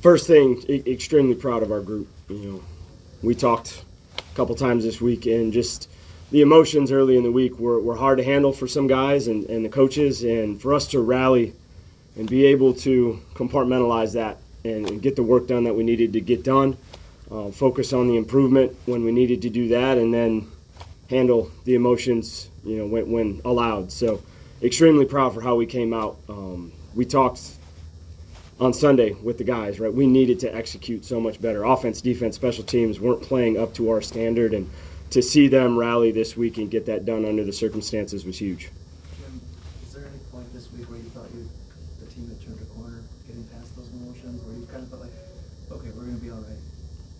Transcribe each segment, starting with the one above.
First thing, extremely proud of our group. We talked a couple times this week, and just the emotions early in the week were hard to handle for some guys and the coaches, and for us to rally and be able to compartmentalize that and get the work done that we needed to get done, focus on the improvement when we needed to do that, and then handle the emotions, when allowed. So extremely proud for how we came out. We talked on Sunday with the guys, right? We needed to execute so much better. Offense, defense, special teams weren't playing up to our standard, and to see them rally this week and get that done under the circumstances was huge. Jim, is there any point this week where you thought the team had turned a corner, getting past those emotions, where you kind of felt like, okay, we're going to be all right?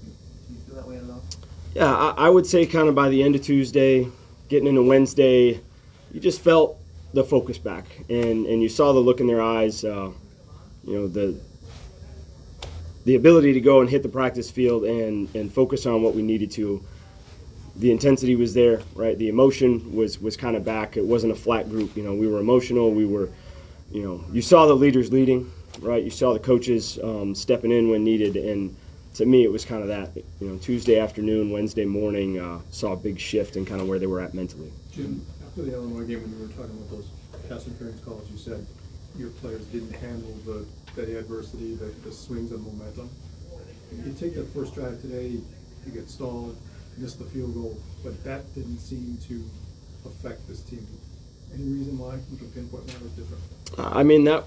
Do you feel that way at all? Yeah, I would say kind of by the end of Tuesday, getting into Wednesday, you just felt the focus back, and you saw the look in their eyes, the ability to go and hit the practice field and focus on what we needed to. The intensity was there, right? The emotion was kind of back. It wasn't a flat group. We were emotional. We were, you saw the leaders leading, right? You saw the coaches stepping in when needed, and to me, it was kind of that. Tuesday afternoon, Wednesday morning, saw a big shift in kind of where they were at mentally. Jim, after the Illinois game, when you were talking about those pass interference calls, you said your players didn't handle the adversity, the swings of momentum. You take that first drive today, you get stalled, missed the field goal, but that didn't seem to affect this team. Any reason why you can pinpoint one was different? That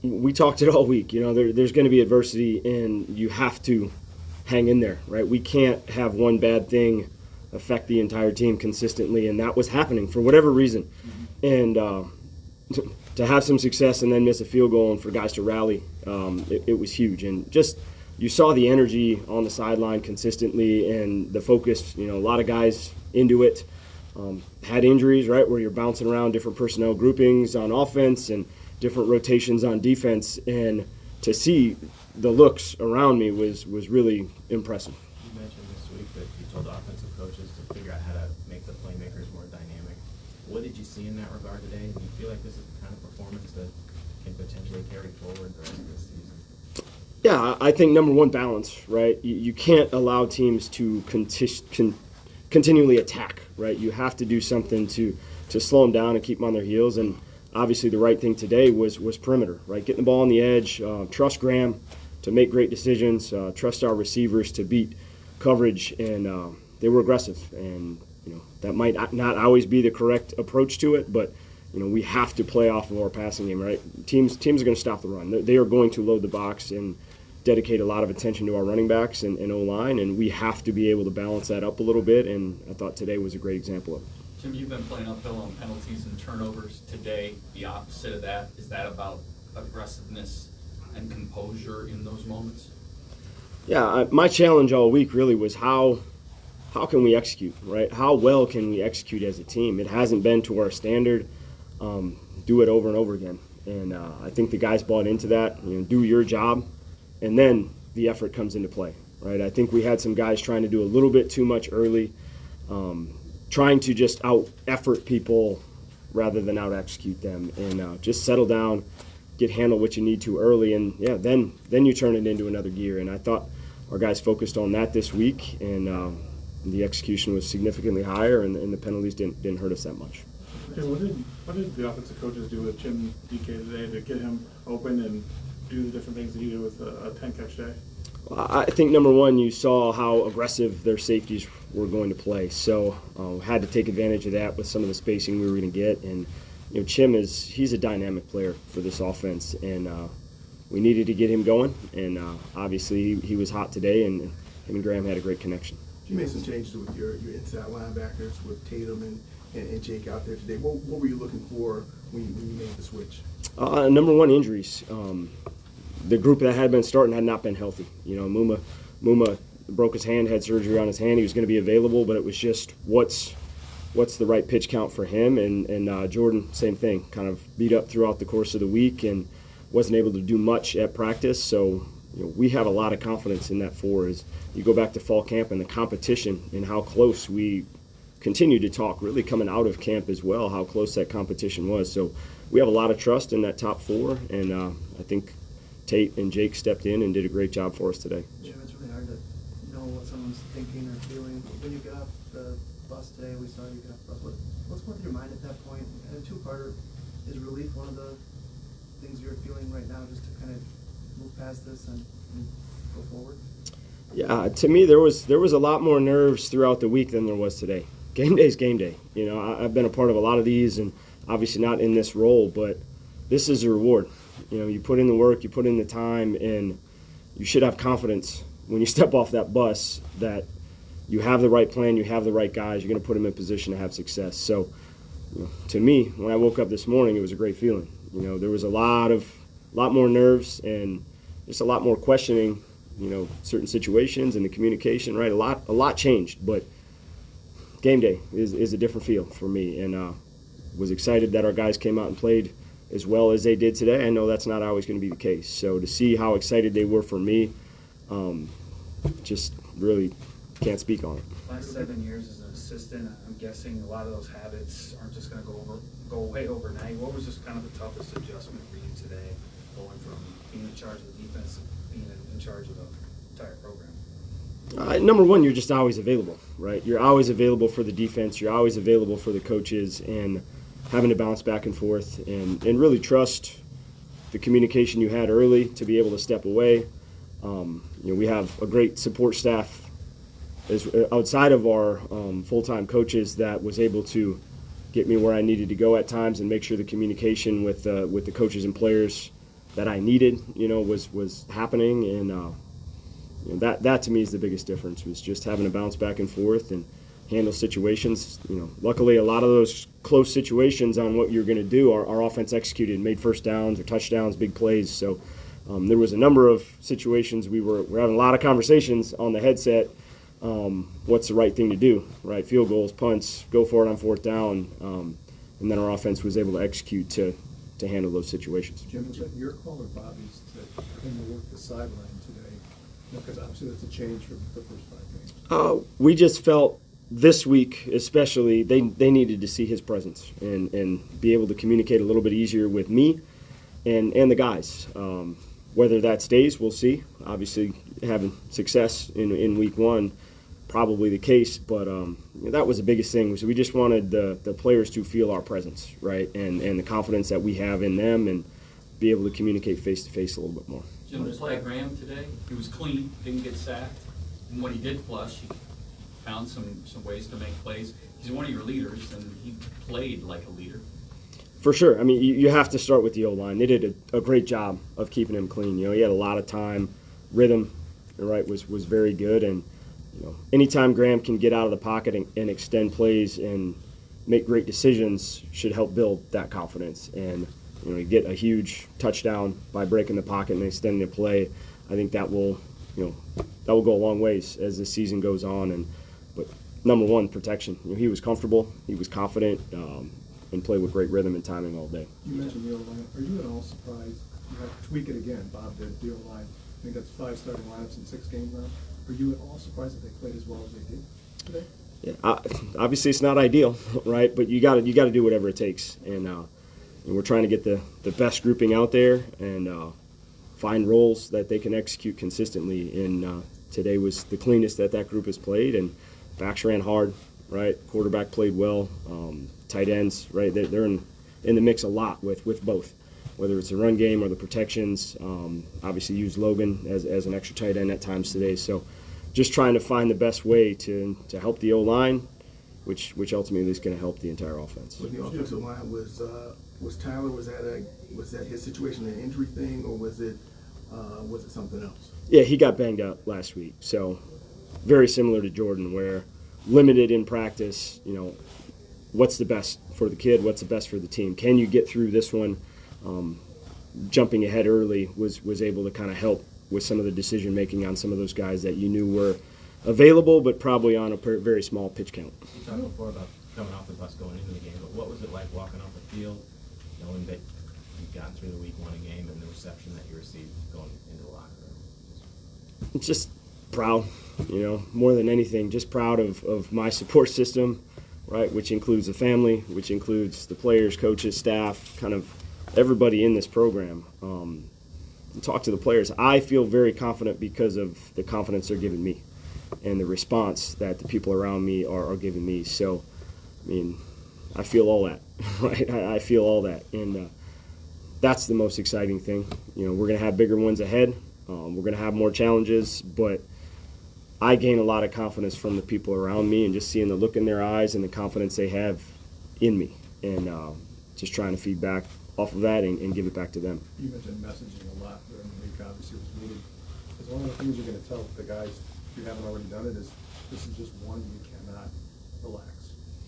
we talked it all week. There's going to be adversity, and you have to hang in there, right? We can't have one bad thing affect the entire team consistently, and that was happening for whatever reason. Mm-hmm. And to have some success and then miss a field goal and for guys to rally, it was huge. And just you saw the energy on the sideline consistently and the focus. A lot of guys into it. Had injuries, right, where you're bouncing around different personnel groupings on offense and different rotations on defense. And to see the looks around me was really impressive. You mentioned this week that you told the offensive coaches to figure out how to make the playmakers more dynamic. What did you see in that regard today? Do you feel like this is the kind of performance that can potentially carry forward the rest of this season? Yeah, I think number one, balance, right? You can't allow teams to continually attack, right? You have to do something to slow them down and keep them on their heels. And obviously the right thing today was perimeter, right? Getting the ball on the edge, trust Graham to make great decisions, trust our receivers to beat coverage, and they were aggressive. And that might not always be the correct approach to it, but we have to play off of our passing game, right? Teams are going to stop the run. They are going to load the box and dedicate a lot of attention to our running backs and O-line, and we have to be able to balance that up a little bit, and I thought today was a great example of it. Jim, you've been playing uphill on penalties and turnovers. Today, the opposite of that. Is that about aggressiveness and composure in those moments? Yeah, my challenge all week really was how can we execute, right? How well can we execute as a team? It hasn't been to our standard. Do it over and over again. And I think the guys bought into that. Do your job, and then the effort comes into play, right? I think we had some guys trying to do a little bit too much early, trying to just out-effort people rather than out-execute them, and just settle down, handle what you need to early, and then you turn it into another gear. And I thought our guys focused on that this week, and the execution was significantly higher, and the penalties didn't hurt us that much. Okay, what did the offensive coaches do with Jim DK today to get him open and do the different things that you do with a 10-catch day? Well, I think number one, you saw how aggressive their safeties were going to play, so had to take advantage of that with some of the spacing we were going to get. And Chim he's a dynamic player for this offense, and we needed to get him going. And obviously he was hot today, and him and Graham had a great connection. You made some changes with your inside linebackers with Tatum and Jake out there today. What were you looking for when you made the switch? Number one, injuries. The group that had been starting had not been healthy. Muma broke his hand, had surgery on his hand. He was going to be available, but it was just what's the right pitch count for him. And Jordan, same thing, kind of beat up throughout the course of the week and wasn't able to do much at practice. So we have a lot of confidence in that four. As you go back to fall camp and the competition and how close we continue to talk, really coming out of camp as well, how close that competition was. So we have a lot of trust in that top four, and I think Tate and Jake stepped in and did a great job for us today. Jim, it's really hard to know what someone's thinking or feeling. When you get off the bus today, we saw you get off the bus. What's going through your mind at that point? And a two-parter, is relief one of the things you're feeling right now, just to kind of move past this and go forward? Yeah, to me, there was a lot more nerves throughout the week than there was today. Game day is game day. You know, I've been a part of a lot of these, and obviously not in this role, but this is a reward. You know, you put in the work, you put in the time, and you should have confidence when you step off that bus that you have the right plan, you have the right guys, you're going to put them in position to have success. So, you know, to me, when I woke up this morning, it was a great feeling. You know, there was a lot more nerves and just a lot more questioning. You know, certain situations and the communication, right? A lot changed, but game day is a different feel for me, and was excited that our guys came out and played as well as they did today. I know that's not always going to be the case. So to see how excited they were for me, just really can't speak on it. Last 7 years as an assistant, I'm guessing a lot of those habits aren't just going to go away overnight. What was just kind of the toughest adjustment for you today, going from being in charge of the defense to being in charge of the entire program? Number one, you're just always available, right? You're always available for the defense. You're always available for the coaches, and having to bounce back and forth and really trust the communication you had early to be able to step away. You know, we have a great support staff outside of our full-time coaches that was able to get me where I needed to go at times and make sure the communication with the coaches and players that I needed, you know, was happening. And you know, that to me is the biggest difference, was just having to bounce back and forth and handle situations. You know, luckily a lot of those close situations on what you're going to do, our offense executed, made first downs or touchdowns, big plays. So there was a number of situations we were having a lot of conversations on the headset. What's the right thing to do, right? Field goals, punts, go for it on fourth down. And then our offense was able to execute to handle those situations. Jim, was that your call or Bobby's to come to work the sideline today? Because obviously that's a change from the first 5 games. We just felt this week especially they needed to see his presence and be able to communicate a little bit easier with me and the guys. Whether that stays, we'll see. Obviously, having success in week one, probably the case. But you know, that was the biggest thing. Was we just wanted the players to feel our presence, right, and the confidence that we have in them, and be able to communicate face to face a little bit more. Jim, to play Graham today, he was clean, didn't get sacked, and when he did flush, he found some ways to make plays. He's one of your leaders, and he played like a leader. For sure. I mean, you have to start with the O-line. They did a great job of keeping him clean. You know, he had a lot of time. Rhythm, right, was very good. And, you know, anytime Graham can get out of the pocket and extend plays and make great decisions should help build that confidence. And, you know, you get a huge touchdown by breaking the pocket and extending the play. I think that will go a long ways as the season goes on. But number one, protection. You know, he was comfortable. He was confident. And play with great rhythm and timing all day. You mentioned the O-line. Are you at all surprised? You have to tweak it again, Bob did, the O-line. I think that's 5 starting lineups in 6 games now. Are you at all surprised that they played as well as they did today? Yeah, obviously it's not ideal, right? But you got to do whatever it takes, and we're trying to get the best grouping out there and find roles that they can execute consistently. And today was the cleanest that group has played, and backs ran hard, right? Quarterback played well. Tight ends, right? They're in the mix a lot with both, whether it's the run game or the protections. Obviously used Logan as an extra tight end at times today. So just trying to find the best way to help the O-line, which ultimately is going to help the entire offense. With the offensive line, was Tyler, was that his situation an injury thing, or was it something else? Yeah, he got banged up last week. So very similar to Jordan, where limited in practice, you know, what's the best for the kid, what's the best for the team. Can you get through this one? Jumping ahead early was able to kind of help with some of the decision making on some of those guys that you knew were available, but probably on a very small pitch count. You talked before about coming off the bus going into the game, but what was it like walking off the field, knowing that you'd gotten through the week 1 game and the reception that you received going into the locker room? It's just proud, you know, more than anything, just proud of my support system, right, which includes the family, which includes the players, coaches, staff, kind of everybody in this program. talk to the players, I feel very confident because of the confidence they're giving me and the response that the people around me are giving me. So, I mean, I feel all that, right? I feel all that, and that's the most exciting thing. You know, we're going to have bigger ones ahead. We're going to have more challenges, but I gain a lot of confidence from the people around me and just seeing the look in their eyes and the confidence they have in me, and just trying to feed back off of that and give it back to them. You mentioned messaging a lot during the week, obviously it was needed. Because one of the things you're going to tell the guys, if you haven't already done it, is this is just one you cannot relax.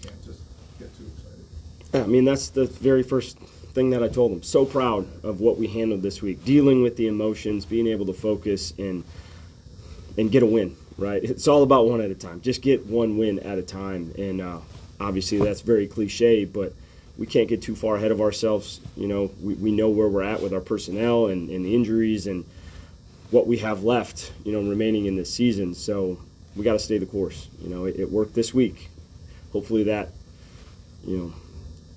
You can't just get too excited. I mean, that's the very first thing that I told them. So proud of what we handled this week, dealing with the emotions, being able to focus and get a win, right? It's all about one at a time. Just get one win at a time. And obviously that's very cliche, but we can't get too far ahead of ourselves. You know, we know where we're at with our personnel and the injuries and what we have left, you know, remaining in this season. So we got to stay the course. You know, it worked this week. Hopefully that, you know,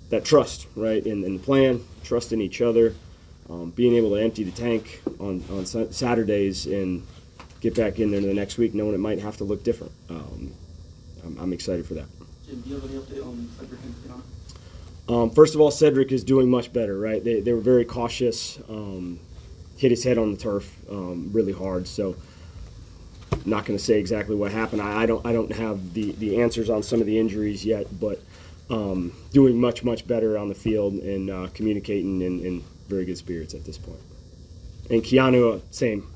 that trust, right, in the plan, trust in each other, being able to empty the tank on Saturdays and get back in there the next week knowing it might have to look different. I'm excited for that. Jim, do you have any update on Cedric and Keanu? First of all, Cedric is doing much better, right? They were very cautious, hit his head on the turf really hard, so I'm not going to say exactly what happened. I don't have the answers on some of the injuries yet, but doing much better on the field and communicating in very good spirits at this point. And Keanu, same,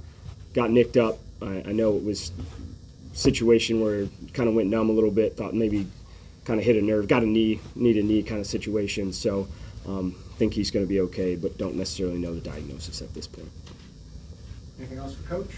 got nicked up. I know it was a situation where it kind of went numb a little bit, thought maybe kind of hit a nerve, got a need a knee kind of situation. So think he's going to be okay, but don't necessarily know the diagnosis at this point. Anything else for Coach?